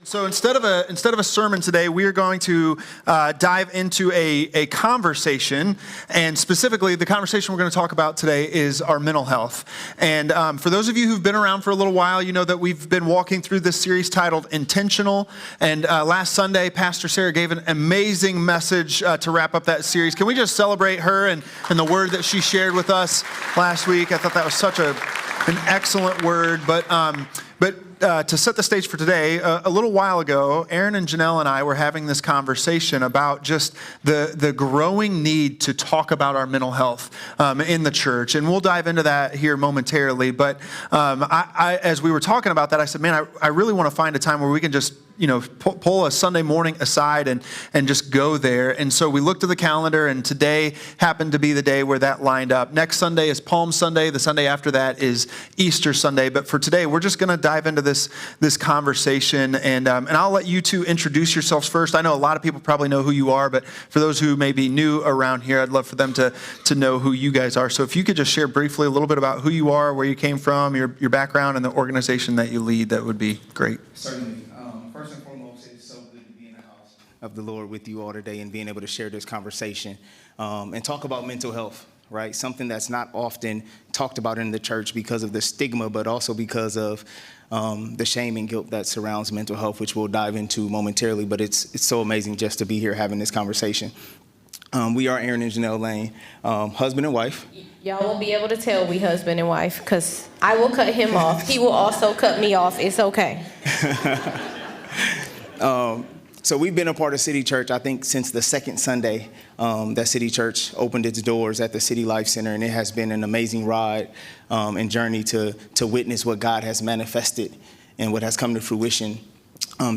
So instead of a sermon today, we are going to dive into a conversation, and specifically the conversation we're going to talk about today is our mental health. And for those of you who've been around for a little while, you know that we've been walking through this series titled Intentional. And last Sunday, Pastor Sarah gave an amazing message to wrap up that series. Can we just celebrate her and the word that she shared with us last week? I thought that was such an excellent word, but to set the stage for today, a little while ago, Aaron and Janell and I were having this conversation about just the growing need to talk about our mental health in the church. And we'll dive into that here momentarily. But as we were talking about that, I said, man, I really want to find a time where we can just pull a Sunday morning aside and just go there. And so we looked at the calendar, and today happened to be the day where that lined up. Next Sunday is Palm Sunday. The Sunday after that is Easter Sunday. But for today, we're just going to dive into this conversation. And I'll let you two introduce yourselves first. I know a lot of people probably know who you are, but for those who may be new around here, I'd love for them to know who you guys are. So if you could just share briefly a little bit about who you are, where you came from, your background, and the organization that you lead, that would be great. Certainly. First and foremost, it's so good to be in the house of the Lord with you all today and being able to share this conversation and talk about mental health, right? Something that's not often talked about in the church because of the stigma, but also because of the shame and guilt that surrounds mental health, which we'll dive into momentarily. But it's so amazing just to be here having this conversation. We are Aaron and Janell Lane, husband and wife. Y'all won't be able to tell we husband and wife because I will cut him off. He will also cut me off. It's okay. So we've been a part of City Church, I think, since the second Sunday that City Church opened its doors at the City Life Center, and it has been an amazing ride and journey to witness what God has manifested and what has come to fruition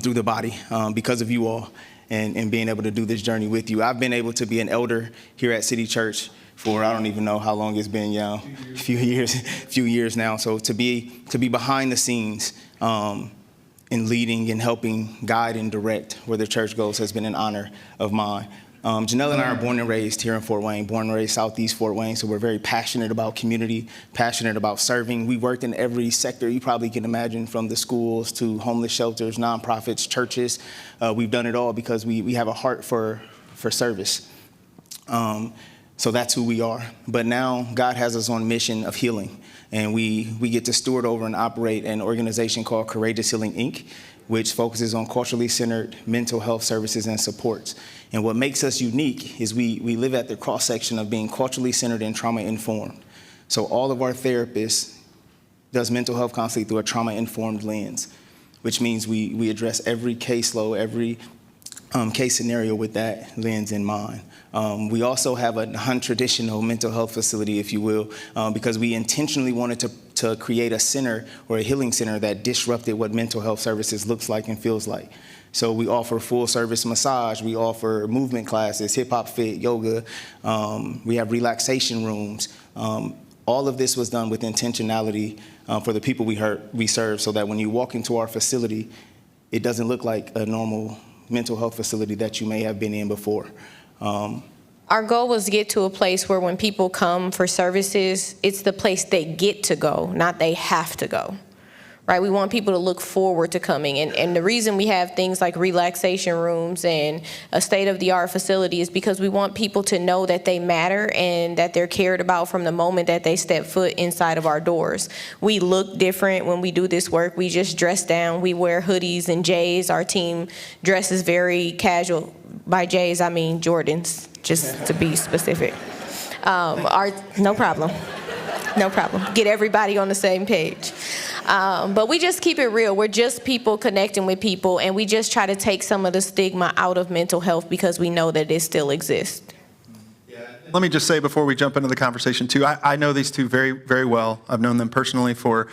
through the body because of you all and being able to do this journey with you. I've been able to be an elder here at City Church for I don't even know how long it's been, a few years now. So to be behind the scenes in leading and helping guide and direct where the church goes has been an honor of mine. Janell and I are born and raised here in Fort Wayne, born and raised Southeast Fort Wayne, so we're very passionate about community, passionate about serving. We worked in every sector you probably can imagine, from the schools to homeless shelters, nonprofits, churches. We've done it all because we have a heart for service. So that's who we are. But now God has us on a mission of healing. And we get to steward over and operate an organization called Courageous Healing, Inc., which focuses on culturally centered mental health services and supports. And what makes us unique is we live at the cross-section of being culturally centered and trauma-informed. So all of our therapists does mental health counseling through a trauma-informed lens, which means we address every caseload, every case scenario with that lens in mind. We also have a non-traditional mental health facility, if you will, because we intentionally wanted to create a center or a healing center that disrupted what mental health services looks like and feels like. So we offer full service massage, we offer movement classes, hip hop fit, yoga, we have relaxation rooms. All of this was done with intentionality for the people we serve, so that when you walk into our facility, it doesn't look like a normal mental health facility that you may have been in before. Our goal was to get to a place where when people come for services, it's the place they get to go, not they have to go, right? We want people to look forward to coming. And the reason we have things like relaxation rooms and a state-of-the-art facility is because we want people to know that they matter and that they're cared about from the moment that they step foot inside of our doors. We look different when we do this work. We just dress down. We wear hoodies and J's. Our team dresses very casual. By J's, I mean Jordans, just to be specific. No problem. No problem. Get everybody on the same page. But we just keep it real. We're just people connecting with people, and we just try to take some of the stigma out of mental health because we know that it still exists. Let me just say before we jump into the conversation too, I know these two very, very well. I've known them personally for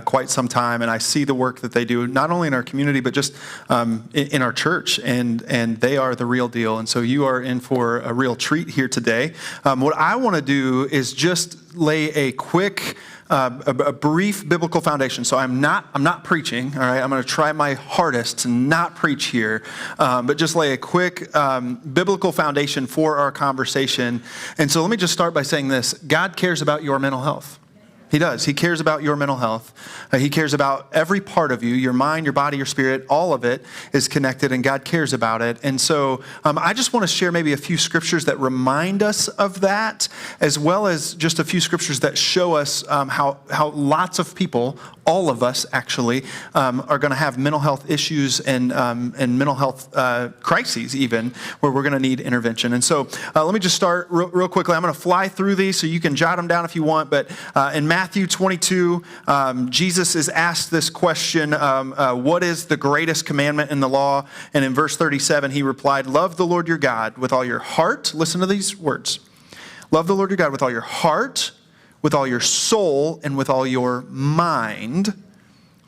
quite some time, and I see the work that they do, not only in our community, but just in our church, and they are the real deal. And so you are in for a real treat here today. What I want to do is just lay a quick a brief biblical foundation. So I'm not preaching, all right? I'm going to try my hardest to not preach here, but just lay a quick biblical foundation for our conversation. And so let me just start by saying this. God cares about your mental health. He does. He cares about your mental health. He cares about every part of you, your mind, your body, your spirit. All of it is connected, and God cares about it. And so I just want to share maybe a few scriptures that remind us of that, as well as just a few scriptures that show us how lots of people, all of us actually, are going to have mental health issues and mental health crises even, where we're going to need intervention. And so let me just start real quickly. I'm going to fly through these so you can jot them down if you want. But in Matthew 22, Jesus is asked this question, what is the greatest commandment in the law? And in verse 37, he replied, love the Lord your God with all your heart. Listen to these words. Love the Lord your God with all your heart, with all your soul, and with all your mind.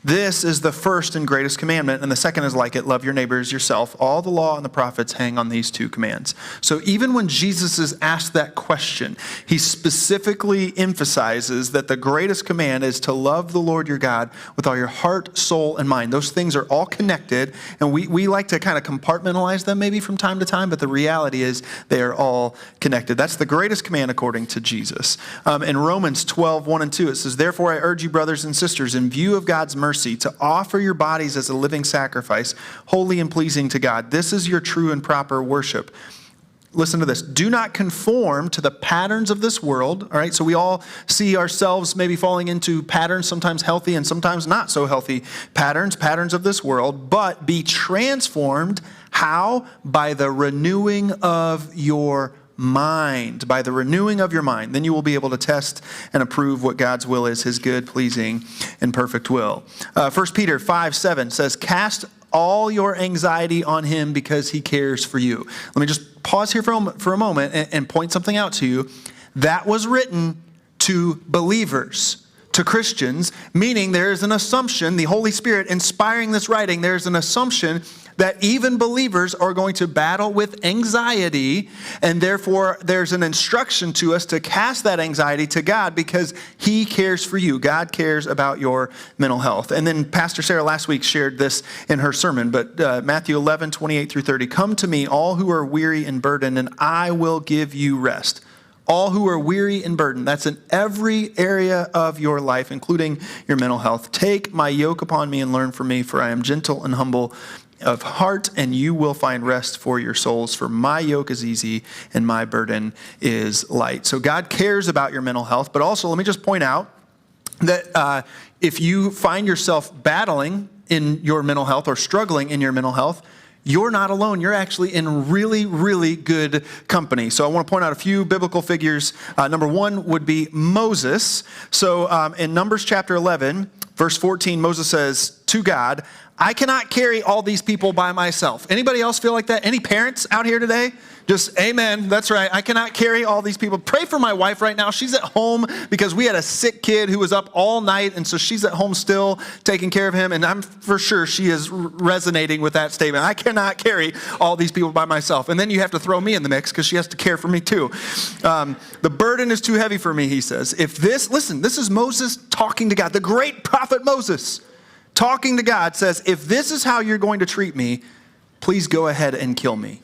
This is the first and greatest commandment, and the second is like it, love your neighbor as yourself. All the law and the prophets hang on these two commands. So even when Jesus is asked that question, he specifically emphasizes that the greatest command is to love the Lord your God with all your heart, soul, and mind. Those things are all connected, and we like to kind of compartmentalize them maybe from time to time, but the reality is they are all connected. That's the greatest command according to Jesus. In Romans 12, 1 and 2, it says, therefore I urge you, brothers and sisters, in view of God's mercy, to offer your bodies as a living sacrifice, holy and pleasing to God. This is your true and proper worship. Listen to this. Do not conform to the patterns of this world. All right. So we all see ourselves maybe falling into patterns, sometimes healthy and sometimes not so healthy patterns of this world, but be transformed. How? By the renewing of your mind, by the renewing of your mind. Then you will be able to test and approve what God's will is, his good, pleasing, and perfect will. 1 Peter 5:7 says, cast all your anxiety on him because he cares for you. Let me just pause here for a moment and point something out to you. That was written to believers, to Christians, meaning there is an assumption, the Holy Spirit inspiring this writing, there's an assumption that even believers are going to battle with anxiety, and therefore there's an instruction to us to cast that anxiety to God because he cares for you. God cares about your mental health. And then Pastor Sarah last week shared this in her sermon, but Matthew 11, 28 through 30, come to me, all who are weary and burdened, and I will give you rest. All who are weary and burdened. That's in every area of your life, including your mental health. Take my yoke upon me and learn from me, for I am gentle and humble of heart, and you will find rest for your souls. For my yoke is easy and my burden is light. So God cares about your mental health, but also let me just point out that if you find yourself battling in your mental health or struggling in your mental health, you're not alone. You're actually in really, really good company. So I want to point out a few biblical figures. Number one would be Moses. So in Numbers chapter 11, verse 14, Moses says to God, I cannot carry all these people by myself. Anybody else feel like that? Any parents out here today? Just amen. That's right. I cannot carry all these people. Pray for my wife right now. She's at home because we had a sick kid who was up all night. And so she's at home still taking care of him. And I'm for sure she is resonating with that statement. I cannot carry all these people by myself. And then you have to throw me in the mix because she has to care for me too. The burden is too heavy for me, he says. Listen, this is Moses talking to God. The great prophet Moses talking to God says, if this is how you're going to treat me, please go ahead and kill me.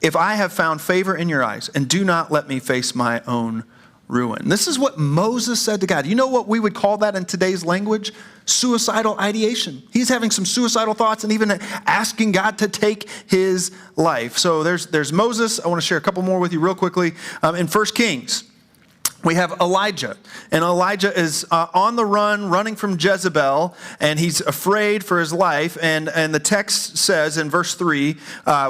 If I have found favor in your eyes, and do not let me face my own ruin. This is what Moses said to God. You know what we would call that in today's language? Suicidal ideation. He's having some suicidal thoughts and even asking God to take his life. So there's Moses. I want to share a couple more with you real quickly. In 1 Kings, we have Elijah, and Elijah is on the run, running from Jezebel, and he's afraid for his life. And the text says in verse 3,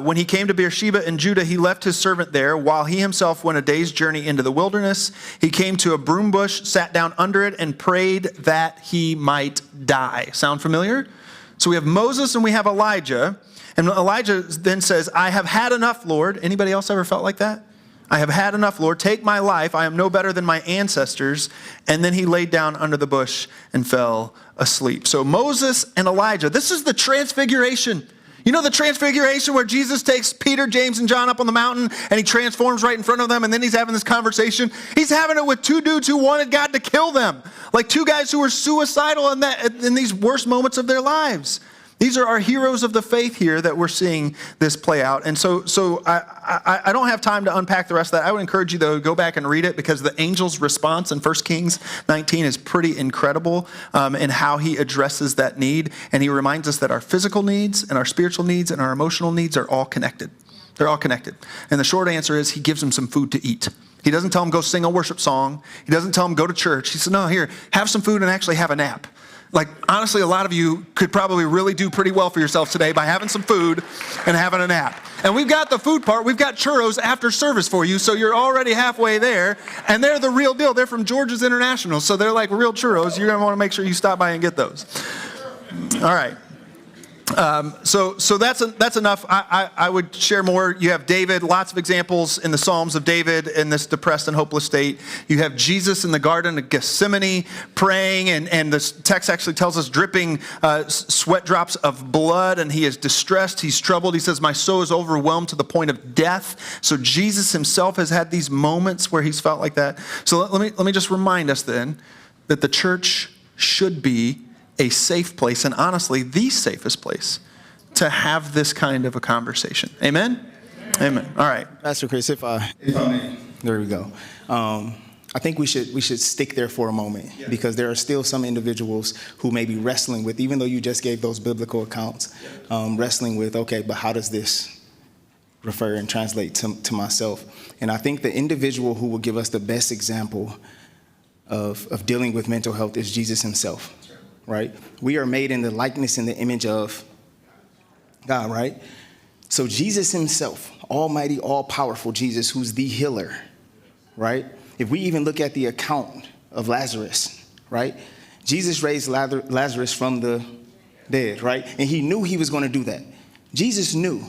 when he came to Beersheba in Judah, he left his servant there, while he himself went a day's journey into the wilderness. He came to a broom bush, sat down under it, and prayed that he might die. Sound familiar? So we have Moses and we have Elijah, and Elijah then says, I have had enough, Lord. Anybody else ever felt like that? I have had enough, Lord. Take my life. I am no better than my ancestors. And then he laid down under the bush and fell asleep. So Moses and Elijah, this is the transfiguration. You know the transfiguration where Jesus takes Peter, James, and John up on the mountain and he transforms right in front of them, and then he's having this conversation. He's having it with two dudes who wanted God to kill them. Like two guys who were suicidal in these worst moments of their lives. These are our heroes of the faith here that we're seeing this play out. And so I don't have time to unpack the rest of that. I would encourage you, though, to go back and read it, because the angel's response in 1 Kings 19 is pretty incredible in how he addresses that need. And he reminds us that our physical needs and our spiritual needs and our emotional needs are all connected. They're all connected. And the short answer is he gives them some food to eat. He doesn't tell them go sing a worship song. He doesn't tell them go to church. He said, no, here, have some food and actually have a nap. Like, honestly, a lot of you could probably really do pretty well for yourself today by having some food and having a nap. And we've got the food part. We've got churros after service for you, so you're already halfway there. And they're the real deal. They're from George's International, so they're like real churros. You're going to want to make sure you stop by and get those. All right. So that's enough. I would share more. You have David, lots of examples in the Psalms of David in this depressed and hopeless state. You have Jesus in the Garden of Gethsemane praying, and the text actually tells us dripping sweat drops of blood, and he is distressed, he's troubled. He says, my soul is overwhelmed to the point of death. So Jesus himself has had these moments where he's felt like that. So let me just remind us then that the church should be a safe place, and honestly, the safest place to have this kind of a conversation. Amen? Amen. All right. Pastor Chris, if I may, there we go. I think we should stick there for a moment, because there are still some individuals who may be wrestling with, even though you just gave those biblical accounts, wrestling with, okay, but how does this refer and translate to myself? And I think the individual who will give us the best example of dealing with mental health is Jesus himself. Right? We are made in the likeness and the image of God, right? So Jesus himself, almighty, all-powerful Jesus, who's the healer, right? If we even look at the account of Lazarus, right? Jesus raised Lazarus from the dead, right? And he knew he was going to do that. Jesus knew.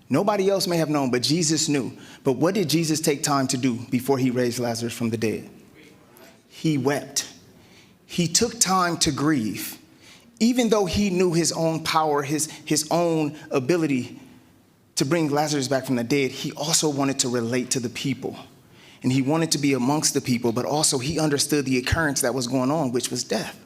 Nobody else may have known, but Jesus knew. But what did Jesus take time to do before he raised Lazarus from the dead? He wept. He took time to grieve. Even though he knew his own power, his own ability to bring Lazarus back from the dead, he also wanted to relate to the people. And he wanted to be amongst the people, but also he understood the occurrence that was going on, which was death.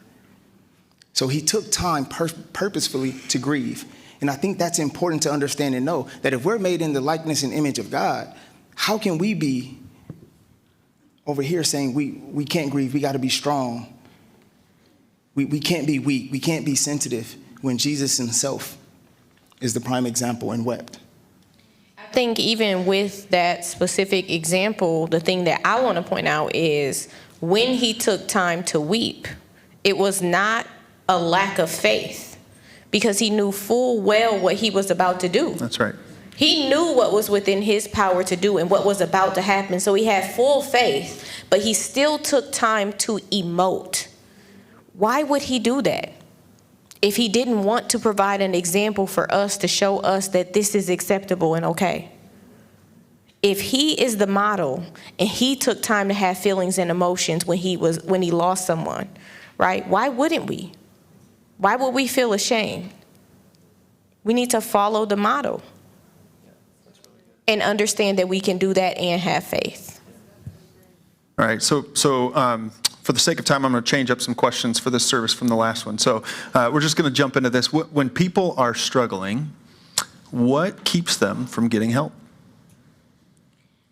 So he took time purposefully to grieve. And I think that's important to understand and know, that if we're made in the likeness and image of God, how can we be over here saying we can't grieve, we got to be strong? We can't be weak. We can't be sensitive, when Jesus himself is the prime example and wept. I think even with that specific example, the thing that I want to point out is when he took time to weep, it was not a lack of faith, because he knew full well what he was about to do. That's right. He knew what was within his power to do and what was about to happen. So he had full faith, but he still took time to emote. Why would he do that if he didn't want to provide an example for us to show us that this is acceptable and okay? If he is the model and he took time to have feelings and emotions when he lost someone, right? Why wouldn't we? Why would we feel ashamed? We need to follow the model and understand that we can do that and have faith. All right. So for the sake of time, I'm going to change up some questions for this service from the last one. So we're just going to jump into this. When people are struggling, what keeps them from getting help?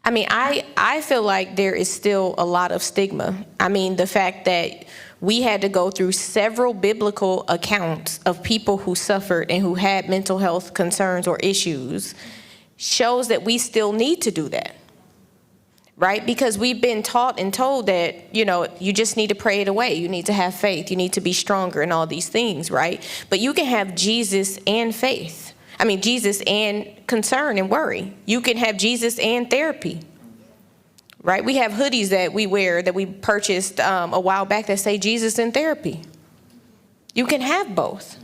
I mean, I feel like there is still a lot of stigma. I mean, the fact that we had to go through several biblical accounts of people who suffered and who had mental health concerns or issues shows that we still need to do that. Right? Because we've been taught and told that, you just need to pray it away. You need to have faith. You need to be stronger and all these things, right? But you can have Jesus and faith. I mean, Jesus and concern and worry. You can have Jesus and therapy, right? We have hoodies that we wear that we purchased a while back that say Jesus and therapy. You can have both.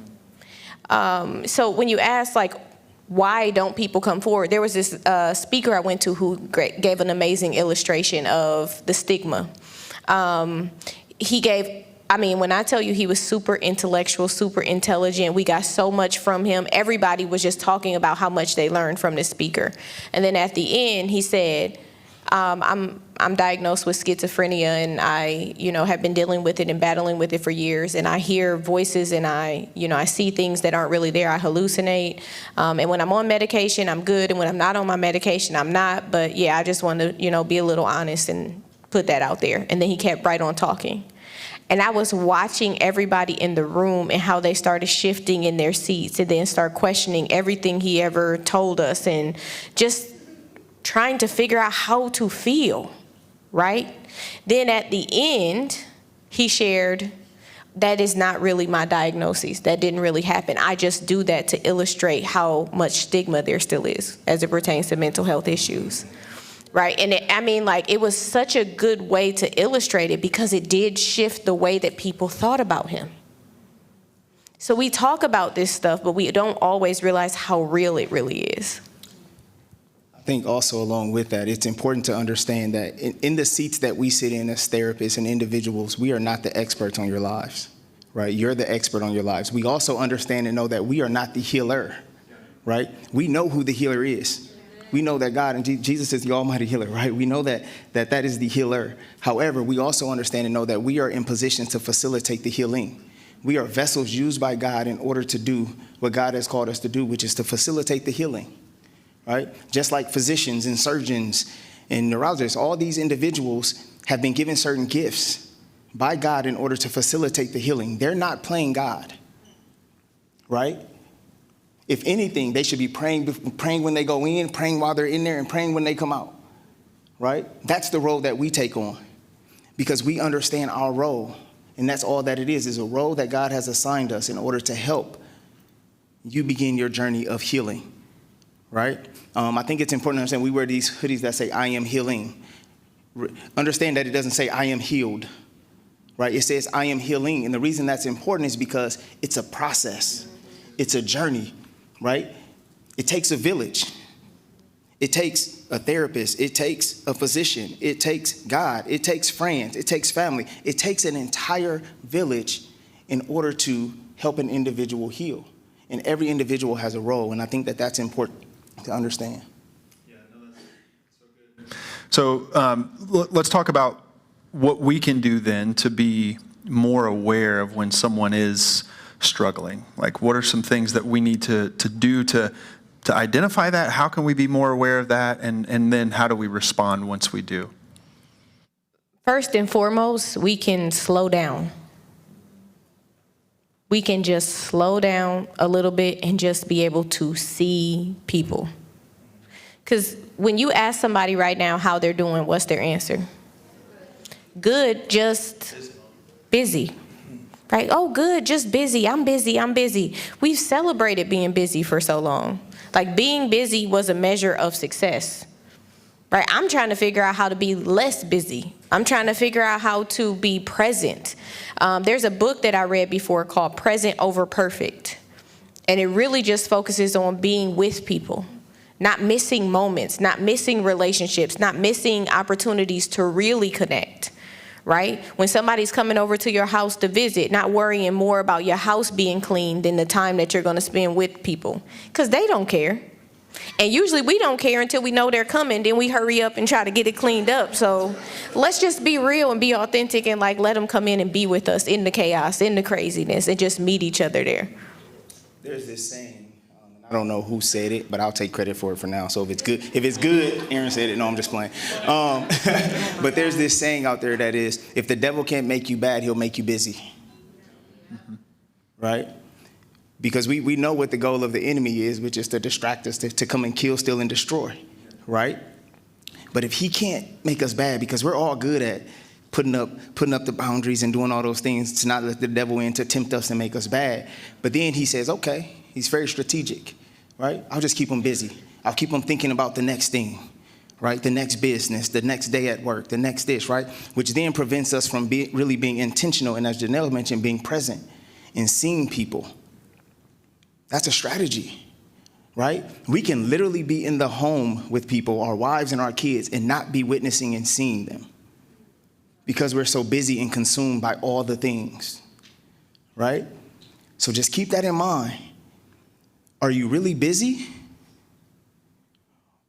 So when you ask, why don't people come forward? There was this speaker I went to who gave an amazing illustration of the stigma. When I tell you he was super intellectual, super intelligent, we got so much from him. Everybody was just talking about how much they learned from this speaker. And then at the end, he said, I'm diagnosed with schizophrenia, and I, have been dealing with it and battling with it for years. And I hear voices, and I see things that aren't really there. I hallucinate. And when I'm on medication, I'm good. And when I'm not on my medication, I'm not. But yeah, I just want to, be a little honest and put that out there. And then he kept right on talking. And I was watching everybody in the room and how they started shifting in their seats and then start questioning everything he ever told us and just trying to figure out how to feel, right? Then at the end, he shared, that is not really my diagnosis. That didn't really happen. I just do that to illustrate how much stigma there still is as it pertains to mental health issues. Right, and it was such a good way to illustrate it because it did shift the way that people thought about him. So we talk about this stuff, but we don't always realize how real it really is. I think also along with that, it's important to understand that in the seats that we sit in as therapists and individuals, we are not the experts on your lives, right? You're the expert on your lives. We also understand and know that we are not the healer, right? We know who the healer is. We know that God and Jesus is the almighty healer, right? We know that is the healer. However, we also understand and know that we are in position to facilitate the healing. We are vessels used by God in order to do what God has called us to do, which is to facilitate the healing, right? Just like physicians and surgeons and neurologists, all these individuals have been given certain gifts by God in order to facilitate the healing. They're not playing God, right? If anything, they should be praying when they go in, praying while they're in there, and praying when they come out, right? That's the role that we take on because we understand our role, and that's all that it is a role that God has assigned us in order to help you begin your journey of healing, right? I think it's important to understand we wear these hoodies that say, I am healing. Understand that it doesn't say, I am healed, right? It says, I am healing, and the reason that's important is because it's a process. It's a journey. Right? It takes a village. It takes a therapist. It takes a physician. It takes God. It takes friends. It takes family. It takes an entire village in order to help an individual heal. And every individual has a role. And I think that that's important to understand. Yeah, no, that's so good. So let's talk about what we can do then to be more aware of when someone is struggling. Like, what are some things that we need to do to identify that? How can we be more aware of that? And then how do we respond once we do? First and foremost, we can slow down. We can just slow down a little bit and just be able to see people. Because when you ask somebody right now how they're doing, what's their answer? Good, just busy. Right? Oh, good, just busy. I'm busy. I'm busy. We've celebrated being busy for so long. Like, being busy was a measure of success. Right? I'm trying to figure out how to be less busy. I'm trying to figure out how to be present. There's a book that I read before called Present Over Perfect. And it really just focuses on being with people, not missing moments, not missing relationships, not missing opportunities to really connect. Right? When somebody's coming over to your house to visit, not worrying more about your house being clean than the time that you're going to spend with people, because they don't care. And usually we don't care until we know they're coming. Then we hurry up and try to get it cleaned up. So let's just be real and be authentic and let them come in and be with us in the chaos, in the craziness, and just meet each other there. There's this saying. I don't know who said it, but I'll take credit for it for now. So if it's good, Aaron said it. No, I'm just playing. But there's this saying out there that is, if the devil can't make you bad, he'll make you busy. Mm-hmm. Right? Because we know what the goal of the enemy is, which is to distract us, to come and kill, steal, and destroy. Right? But if he can't make us bad, because we're all good at putting up the boundaries and doing all those things to not let the devil in to tempt us and make us bad. But then he says, okay, he's very strategic, right? I'll just keep him busy. I'll keep him thinking about the next thing, right? The next business, the next day at work, the next this, right? Which then prevents us from really being intentional. And as Janell mentioned, being present and seeing people. That's a strategy, right? We can literally be in the home with people, our wives and our kids, and not be witnessing and seeing them because we're so busy and consumed by all the things, right? So just keep that in mind. Are you really busy?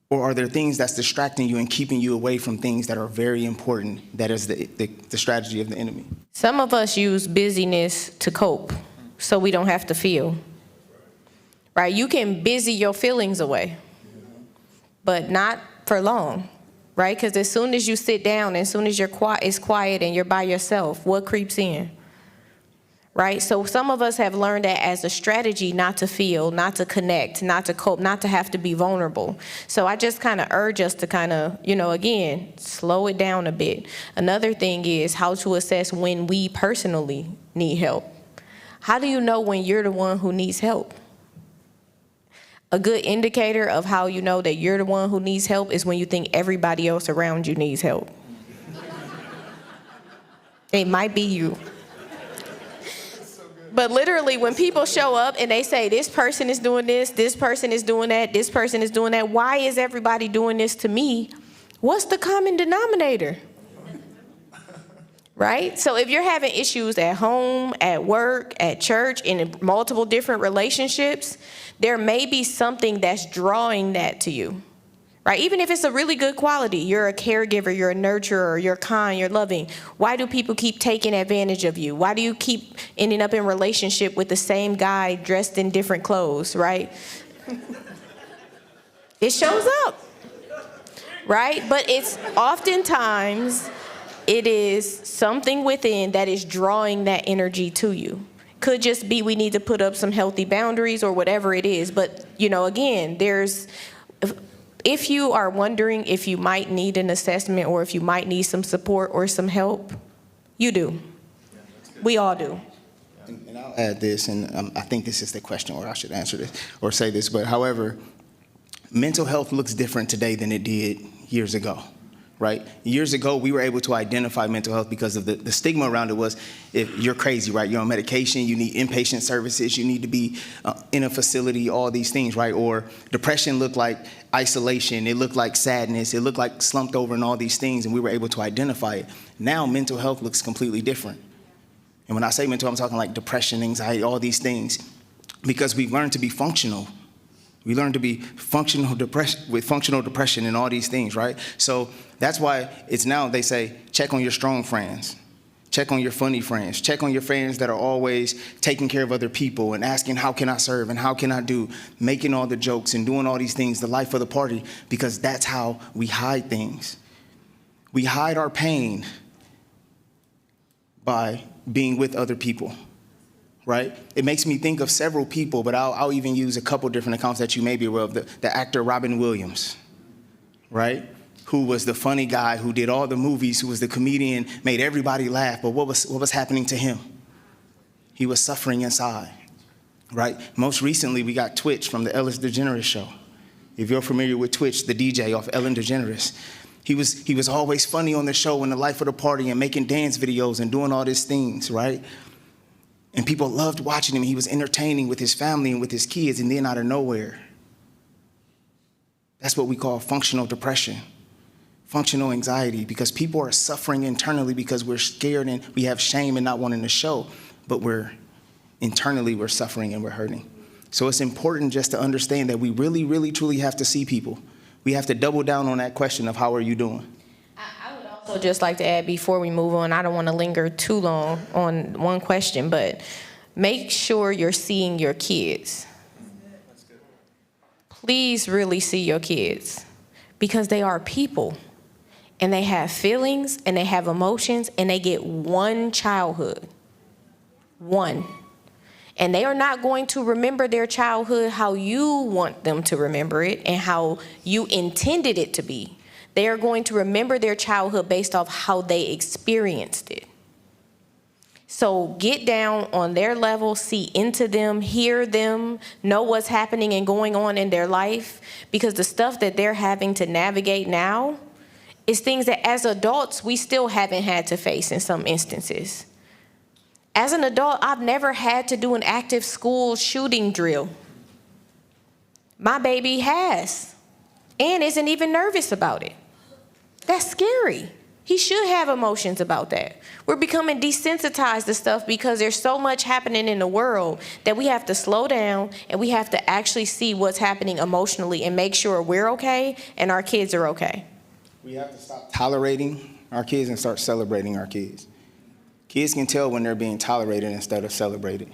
Or are there things that's distracting you and keeping you away from things that are very important? That is the strategy of the enemy. Some of us use busyness to cope so we don't have to feel. Right? You can busy your feelings away, but not for long. Right? Because as soon as you sit down, as soon as it's quiet and you're by yourself, what creeps in? Right? So some of us have learned that as a strategy not to feel, not to connect, not to cope, not to have to be vulnerable. So I just kind of urge us to kind of, again, slow it down a bit. Another thing is how to assess when we personally need help. How do you know when you're the one who needs help? A good indicator of how you know that you're the one who needs help is when you think everybody else around you needs help. It might be you. But literally, when people show up and they say, this person is doing this person is doing that, this person is doing that, why is everybody doing this to me? What's the common denominator? Right? So if you're having issues at home, at work, at church, in multiple different relationships, there may be something that's drawing that to you. Right? Even if it's a really good quality, you're a caregiver, you're a nurturer, you're kind, you're loving. Why do people keep taking advantage of you? Why do you keep ending up in relationship with the same guy dressed in different clothes, right? It shows up, right? But it's oftentimes, it is something within that is drawing that energy to you. Could just be we need to put up some healthy boundaries or whatever it is. But, again, if you are wondering if you might need an assessment or if you might need some support or some help, you do. We all do. And I'll add this, and I think this is the question, or I should answer this or say this, but however, mental health looks different today than it did years ago. Right? Years ago, we were able to identify mental health because of the stigma around it was if you're crazy, right? You're on medication, you need inpatient services, you need to be in a facility, all these things, right? Or depression looked like isolation, it looked like sadness, it looked like slumped over and all these things, and we were able to identify it. Now, mental health looks completely different. And when I say mental, I'm talking like depression, anxiety, all these things, because we've learned to be functional. We learn to be functional depression and all these things, right? So that's why it's now they say, check on your strong friends. Check on your funny friends. Check on your friends that are always taking care of other people and asking, how can I serve and how can I do? Making all the jokes and doing all these things, the life of the party, because that's how we hide things. We hide our pain by being with other people. Right? It makes me think of several people, but I'll even use a couple different accounts that you may be aware of. The actor Robin Williams, right? Who was the funny guy who did all the movies, who was the comedian, made everybody laugh. But what was happening to him? He was suffering inside, right? Most recently, we got Twitch from the Ellen DeGeneres show. If you're familiar with Twitch, the DJ off Ellen DeGeneres. He was always funny on the show and the life of the party and making dance videos and doing all these things, right? And people loved watching him. He was entertaining with his family and with his kids, and then out of nowhere. That's what we call functional depression, functional anxiety, because people are suffering internally because we're scared and we have shame and not wanting to show, but internally we're suffering and we're hurting. So it's important just to understand that we really, really, truly have to see people. We have to double down on that question of how are you doing? So just like to add before we move on, I don't want to linger too long on one question, but make sure you're seeing your kids. Please really see your kids because they are people and they have feelings and they have emotions and they get one childhood. One. And they are not going to remember their childhood how you want them to remember it and how you intended it to be. They are going to remember their childhood based off how they experienced it. So get down on their level, see into them, hear them, know what's happening and going on in their life, because the stuff that they're having to navigate now is things that as adults we still haven't had to face in some instances. As an adult, I've never had to do an active school shooting drill. My baby has and isn't even nervous about it. That's scary. He should have emotions about that. We're becoming desensitized to stuff because there's so much happening in the world that we have to slow down and we have to actually see what's happening emotionally and make sure we're okay and our kids are okay. We have to stop tolerating our kids and start celebrating our kids. Kids can tell when they're being tolerated instead of celebrated.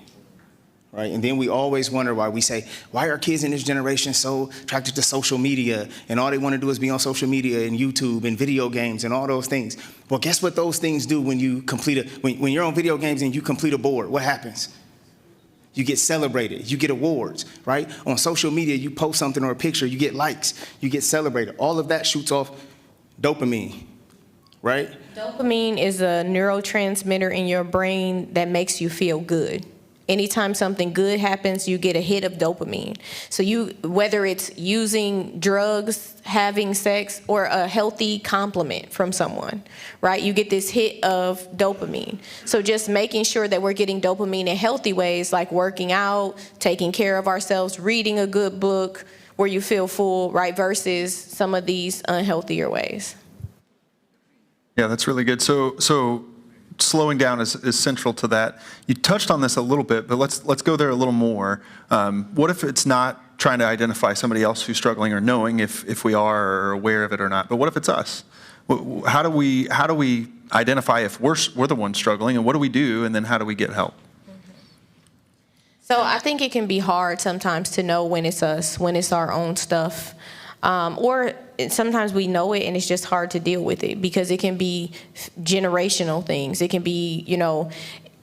Right? And then we always wonder why we say, why are kids in this generation so attracted to social media and all they want to do is be on social media and YouTube and video games and all those things? Well, guess what those things do when you when you're on video games and you complete a board? What happens? You get celebrated. You get awards, right? On social media, you post something or a picture, you get likes, you get celebrated. All of that shoots off dopamine, right? Dopamine is a neurotransmitter in your brain that makes you feel good. Anytime something good happens, you get a hit of dopamine. So whether it's using drugs, having sex, or a healthy compliment from someone, right? You get this hit of dopamine. So just making sure that we're getting dopamine in healthy ways, like working out, taking care of ourselves, reading a good book where you feel full, right? Versus some of these unhealthier ways. Yeah, that's really good. So slowing down is central to that. You touched on this a little bit, but let's go there a little more. What if it's not trying to identify somebody else who's struggling or knowing if we are aware of it or not, but what if it's us? How do we identify if we're the ones struggling, and what do we do, and then how do we get help? So I think it can be hard sometimes to know when it's us, when it's our own stuff. Or sometimes we know it and it's just hard to deal with it because it can be generational things. It can be,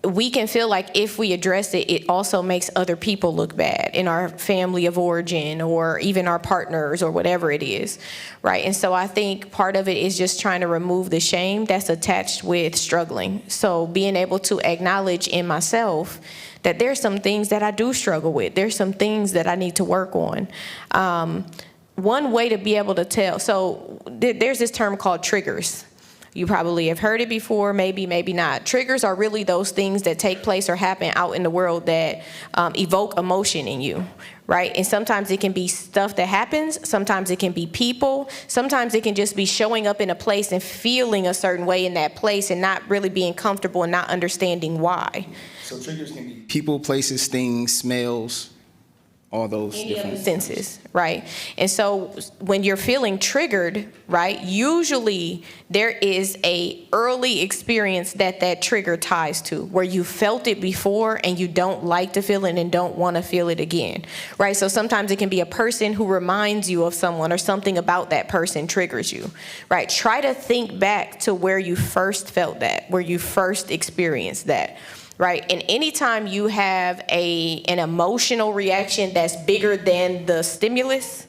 we can feel like if we address it, it also makes other people look bad in our family of origin or even our partners or whatever it is, right? And so I think part of it is just trying to remove the shame that's attached with struggling. So being able to acknowledge in myself that there's some things that I do struggle with. There's some things that I need to work on. One way to be able to tell, so there's this term called triggers. You probably have heard it before, maybe not. Triggers are really those things that take place or happen out in the world that evoke emotion in you, right? And sometimes it can be stuff that happens. Sometimes it can be people. Sometimes it can just be showing up in a place and feeling a certain way in that place and not really being comfortable and not understanding why. So triggers can be people, places, things, smells, all those different senses, right? And so when you're feeling triggered, right, usually there is a early experience that trigger ties to where you felt it before and you don't like to feel it and don't want to feel it again, right? So sometimes it can be a person who reminds you of someone or something about that person triggers you, right? Try to think back to where you first felt that, where you first experienced that. Right, and anytime you have an emotional reaction that's bigger than the stimulus,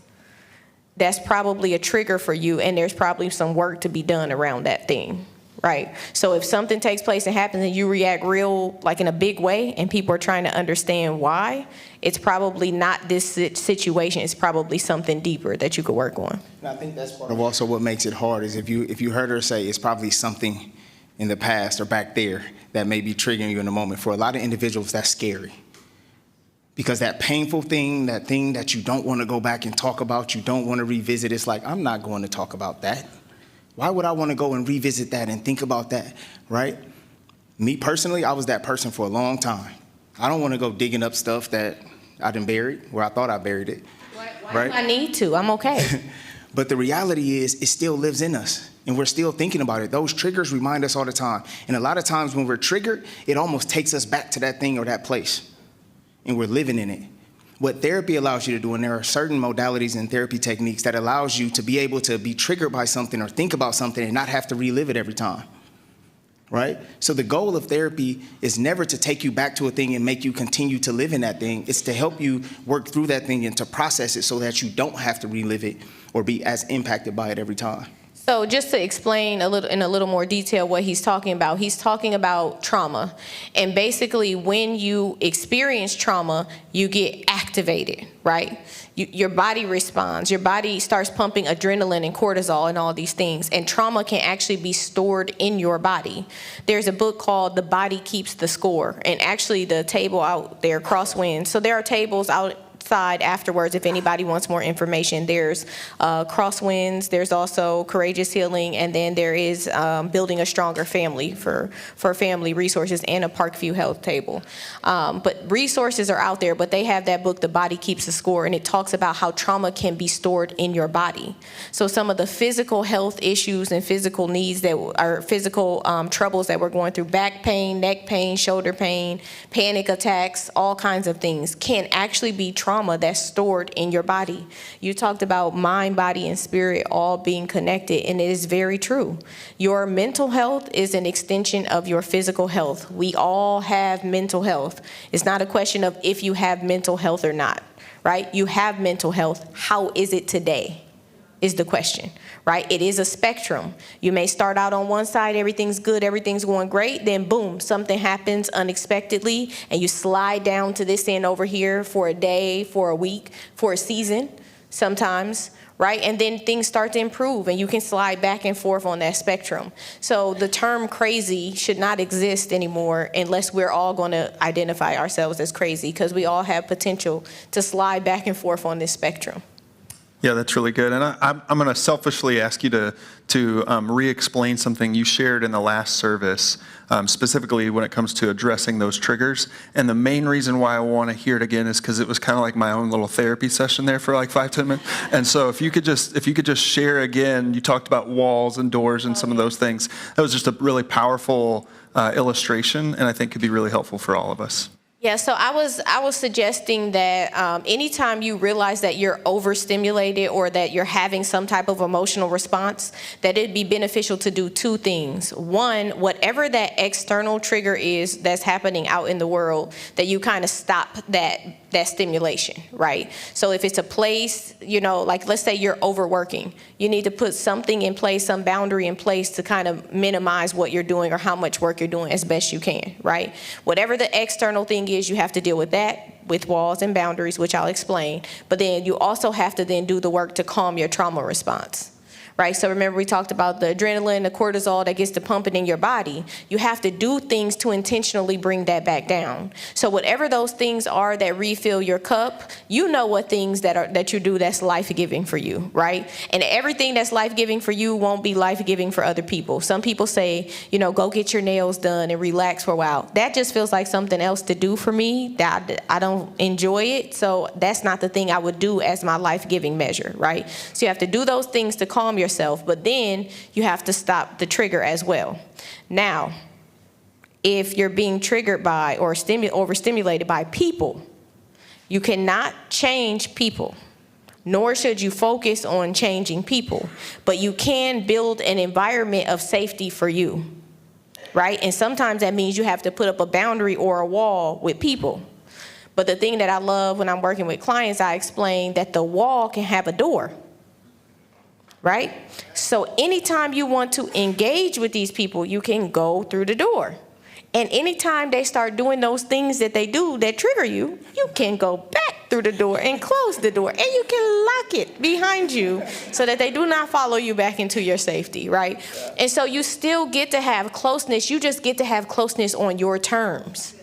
that's probably a trigger for you, and there's probably some work to be done around that thing, right? So if something takes place and happens and you react real, like in a big way, and people are trying to understand why, it's probably not this situation. It's probably something deeper that you could work on. And I think that's part of also what makes it hard is if you heard her say it's probably something in the past or back there that may be triggering you in the moment. For a lot of individuals, that's scary. Because that painful thing, that thing that you don't want to go back and talk about, you don't want to revisit, it's like, I'm not going to talk about that. Why would I want to go and revisit that and think about that, right? Me personally, I was that person for a long time. I don't want to go digging up stuff that I done buried, where I thought I buried it. Why right? do I need to? I'm okay. But the reality is, it still lives in us. And we're still thinking about it. Those triggers remind us all the time. And a lot of times when we're triggered, it almost takes us back to that thing or that place. And we're living in it. What therapy allows you to do, and there are certain modalities and therapy techniques that allows you to be able to be triggered by something or think about something and not have to relive it every time. Right? So the goal of therapy is never to take you back to a thing and make you continue to live in that thing. It's to help you work through that thing and to process it so that you don't have to relive it or be as impacted by it every time. So just to explain in a little more detail what he's talking about trauma. And basically when you experience trauma, you get activated, right? Your body responds. Your body starts pumping adrenaline and cortisol and all these things. And trauma can actually be stored in your body. There's a book called The Body Keeps the Score. And actually the table out there, Crosswind. So there are tables out side afterwards if anybody wants more information. There's Crosswinds, there's also Courageous Healing, and then there is Building a Stronger Family for family resources and a Parkview Health Table. But resources are out there, but they have that book, The Body Keeps a Score, and it talks about how trauma can be stored in your body. So some of the physical health issues and physical needs that are physical troubles that we're going through, back pain, neck pain, shoulder pain, panic attacks, all kinds of things, can actually be trauma that's stored in your body. You talked about mind, body, and spirit all being connected, and it is very true. Your mental health is an extension of your physical health. We all have mental health. It's not a question of if you have mental health or not, right? You have mental health. How is it today is the question, right? It is a spectrum. You may start out on one side, everything's good, everything's going great, then boom, something happens unexpectedly, and you slide down to this end over here for a day, for a week, for a season sometimes, right? And then things start to improve, and you can slide back and forth on that spectrum. So the term crazy should not exist anymore unless we're all going to identify ourselves as crazy, because we all have potential to slide back and forth on this spectrum. Yeah, that's really good. And I'm going to selfishly ask you to re-explain something you shared in the last service, specifically when it comes to addressing those triggers. And the main reason why I want to hear it again is because it was kind of like my own little therapy session there for like 5-10 minutes. And so if you could just share again, you talked about walls and doors and some of those things. That was just a really powerful illustration, and I think could be really helpful for all of us. Yeah, so I was suggesting that anytime you realize that you're overstimulated or that you're having some type of emotional response, that it'd be beneficial to do two things. One, whatever that external trigger is that's happening out in the world, that you kind of stop that stimulation, right? So if it's a place, like let's say you're overworking, you need to put something in place, some boundary in place to kind of minimize what you're doing or how much work you're doing as best you can, right? Whatever the external thing is, you have to deal with that with walls and boundaries, which I'll explain. But then you also have to then do the work to calm your trauma response. Right? So remember we talked about the adrenaline, the cortisol that gets to pumping in your body. You have to do things to intentionally bring that back down. So whatever those things are that refill your cup, you know what things that you do that's life-giving for you, right? And everything that's life-giving for you won't be life-giving for other people. Some people say, go get your nails done and relax for a while. That just feels like something else to do for me. That I don't enjoy it. So that's not the thing I would do as my life-giving measure, right? So you have to do those things to calm yourself, but then you have to stop the trigger as well. Now, if you're being triggered by or overstimulated by people, you cannot change people, nor should you focus on changing people, but you can build an environment of safety for you, right? And sometimes that means you have to put up a boundary or a wall with people. But the thing that I love when I'm working with clients, I explain that the wall can have a door. Right? So anytime you want to engage with these people, you can go through the door. And anytime they start doing those things that they do that trigger you, you can go back through the door and close the door. And you can lock it behind you so that they do not follow you back into your safety, right? And so you still get to have closeness. You just get to have closeness on your terms.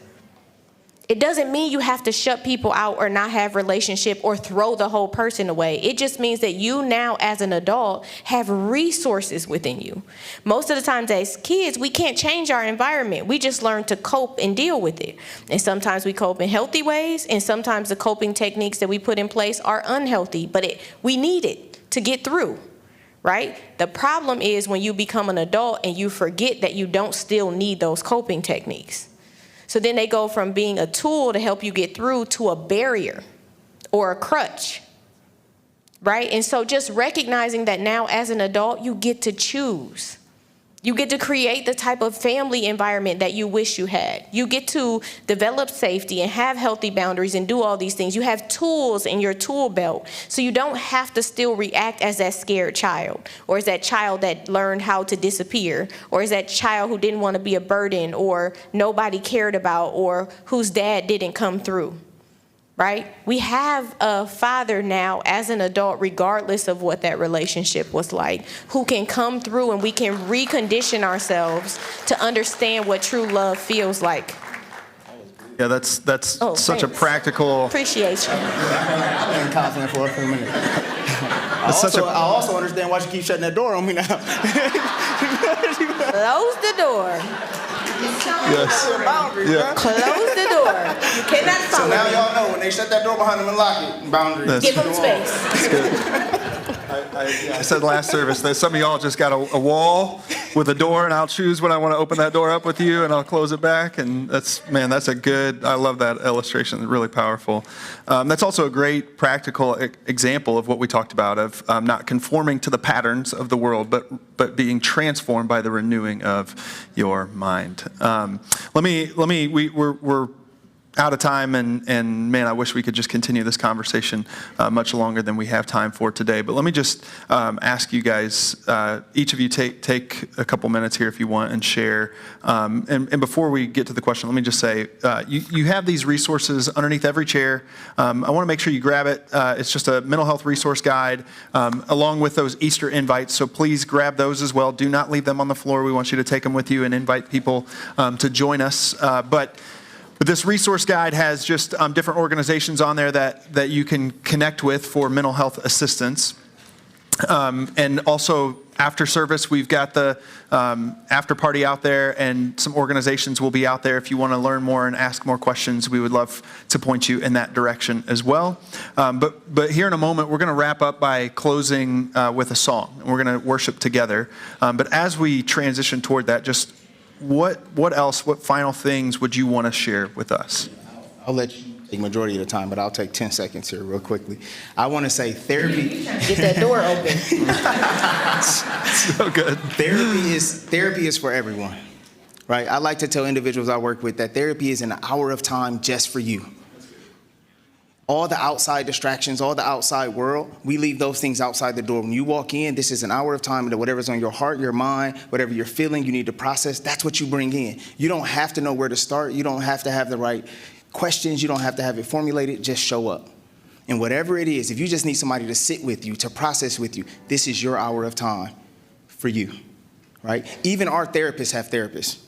It doesn't mean you have to shut people out or not have relationship or throw the whole person away. It just means that you now as an adult have resources within you. Most of the times as kids, we can't change our environment. We just learn to cope and deal with it. And sometimes we cope in healthy ways, and sometimes the coping techniques that we put in place are unhealthy, but we need it to get through. Right? The problem is when you become an adult and you forget that you don't still need those coping techniques. So then they go from being a tool to help you get through to a barrier or a crutch, right? And so just recognizing that now as an adult, you get to choose. You get to create the type of family environment that you wish you had. You get to develop safety and have healthy boundaries and do all these things. You have tools in your tool belt, so you don't have to still react as that scared child, or as that child that learned how to disappear, or as that child who didn't want to be a burden or nobody cared about, or whose dad didn't come through. Right? We have a father now as an adult, regardless of what that relationship was like, who can come through and we can recondition ourselves to understand what true love feels like. Yeah, that's such a thanks. practical. Appreciate you. I've been confident for a minute. I also understand why you keep shutting that door on me now. Close the door. Yes. Boundaries, Yeah. man. Close the door. You cannot So follow now me. y'all know when they shut that door behind them and lock it, boundaries. Give them space. That's good. I said last service that some of y'all just got a wall with a door, and I'll choose when I want to open that door up with you, and I'll close it back. And that's a good, I love that illustration. It's really powerful. That's also a great practical example of what we talked about, of not conforming to the patterns of the world, but being transformed by the renewing of your mind. We're out of time, and man, I wish we could just continue this conversation much longer than we have time for today. But let me just ask you guys, each of you take a couple minutes here if you want and share. And before we get to the question, let me just say, you have these resources underneath every chair. I want to make sure you grab it. It's just a mental health resource guide along with those Easter invites. So please grab those as well. Do not leave them on the floor. We want you to take them with you and invite people to join us. But this resource guide has just different organizations on there that you can connect with for mental health assistance. And also after service, we've got the after party out there, and some organizations will be out there. If you want to learn more and ask more questions, we would love to point you in that direction as well. But here in a moment, we're going to wrap up by closing with a song. And we're going to worship together. But as we transition toward that, just what final things would you want to share with us? I'll let you take majority of the time, but I'll take 10 seconds here real quickly. I want to say therapy. Get that door open. So good. Therapy is for everyone, right? I like to tell individuals I work with that therapy is an hour of time just for you. All the outside distractions, all the outside world, we leave those things outside the door. When you walk in, this is an hour of time that whatever's on your heart, your mind, whatever you're feeling, you need to process, that's what you bring in. You don't have to know where to start. You don't have to have the right questions. You don't have to have it formulated. Just show up. And whatever it is, if you just need somebody to sit with you, to process with you, this is your hour of time for you, right? Even our therapists have therapists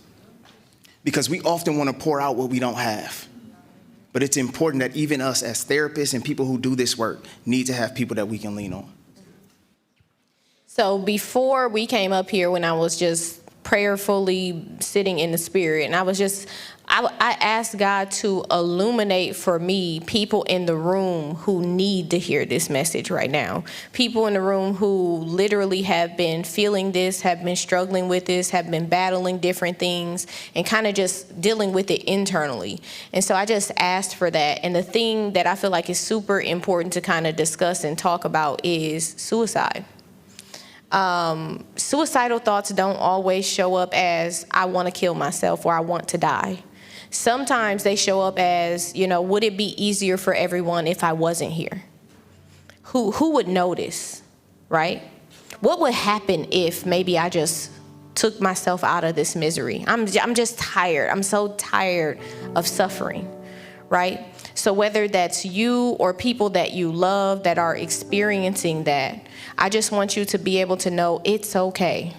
because we often want to pour out what we don't have. But it's important that even us as therapists and people who do this work need to have people that we can lean on. So before we came up here, when I was just prayerfully sitting in the Spirit, and I asked God to illuminate for me people in the room who need to hear this message right now. People in the room who literally have been feeling this, have been struggling with this, have been battling different things, and kind of just dealing with it internally. And so I just asked for that. And the thing that I feel like is super important to kind of discuss and talk about is suicide. Suicidal thoughts don't always show up as I want to kill myself or I want to die. Sometimes they show up as, would it be easier for everyone if I wasn't here? Who would notice, right? What would happen if maybe I just took myself out of this misery? I'm just tired. I'm so tired of suffering, right? So whether that's you or people that you love that are experiencing that, I just want you to be able to know it's okay.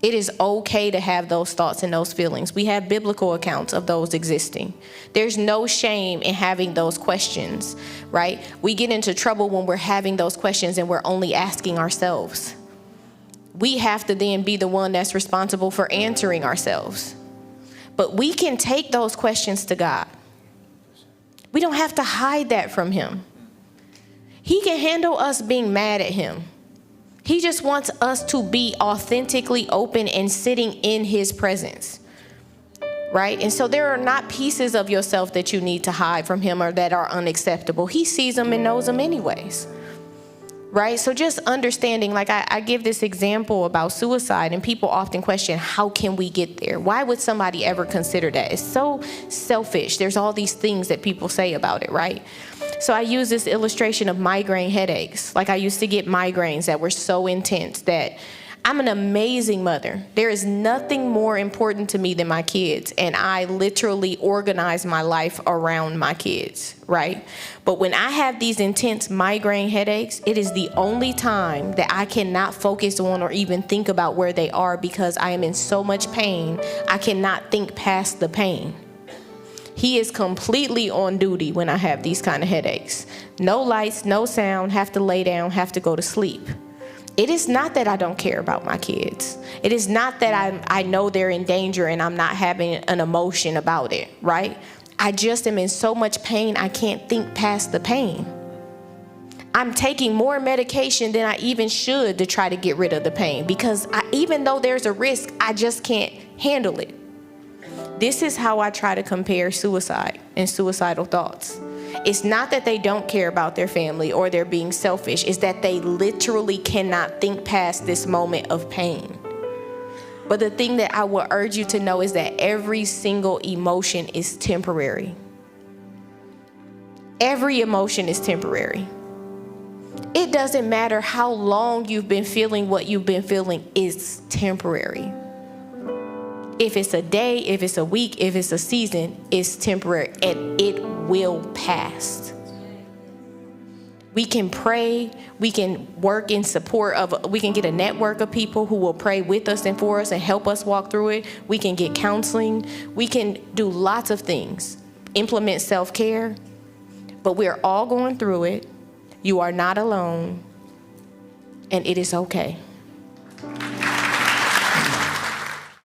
It is okay to have those thoughts and those feelings. We have biblical accounts of those existing. There's no shame in having those questions, right? We get into trouble when we're having those questions and we're only asking ourselves. We have to then be the one that's responsible for answering ourselves. But we can take those questions to God. We don't have to hide that from him. He can handle us being mad at him. He just wants us to be authentically open and sitting in his presence, right? And so there are not pieces of yourself that you need to hide from him or that are unacceptable. He sees them and knows them anyways, right? So just understanding, like I give this example about suicide, and people often question, how can we get there? Why would somebody ever consider that? It's so selfish. There's all these things that people say about it, right? So I use this illustration of migraine headaches. Like I used to get migraines that were so intense that I'm an amazing mother. There is nothing more important to me than my kids. And I literally organize my life around my kids, right? But when I have these intense migraine headaches, it is the only time that I cannot focus on or even think about where they are because I am in so much pain. I cannot think past the pain. He is completely on duty when I have these kind of headaches. No lights, no sound, have to lay down, have to go to sleep. It is not that I don't care about my kids. It is not that I know they're in danger and I'm not having an emotion about it, right? I just am in so much pain, I can't think past the pain. I'm taking more medication than I even should to try to get rid of the pain because even though there's a risk, I just can't handle it. This is how I try to compare suicide and suicidal thoughts. It's not that they don't care about their family or they're being selfish. It's that they literally cannot think past this moment of pain. But the thing that I will urge you to know is that every single emotion is temporary. Every emotion is temporary. It doesn't matter how long you've been feeling what you've been feeling, it's temporary. If it's a day, if it's a week, if it's a season, it's temporary and it will pass. We can pray, we can work in support of, we can get a network of people who will pray with us and for us and help us walk through it. We can get counseling, we can do lots of things, implement self-care, but we're all going through it. You are not alone, and it is okay.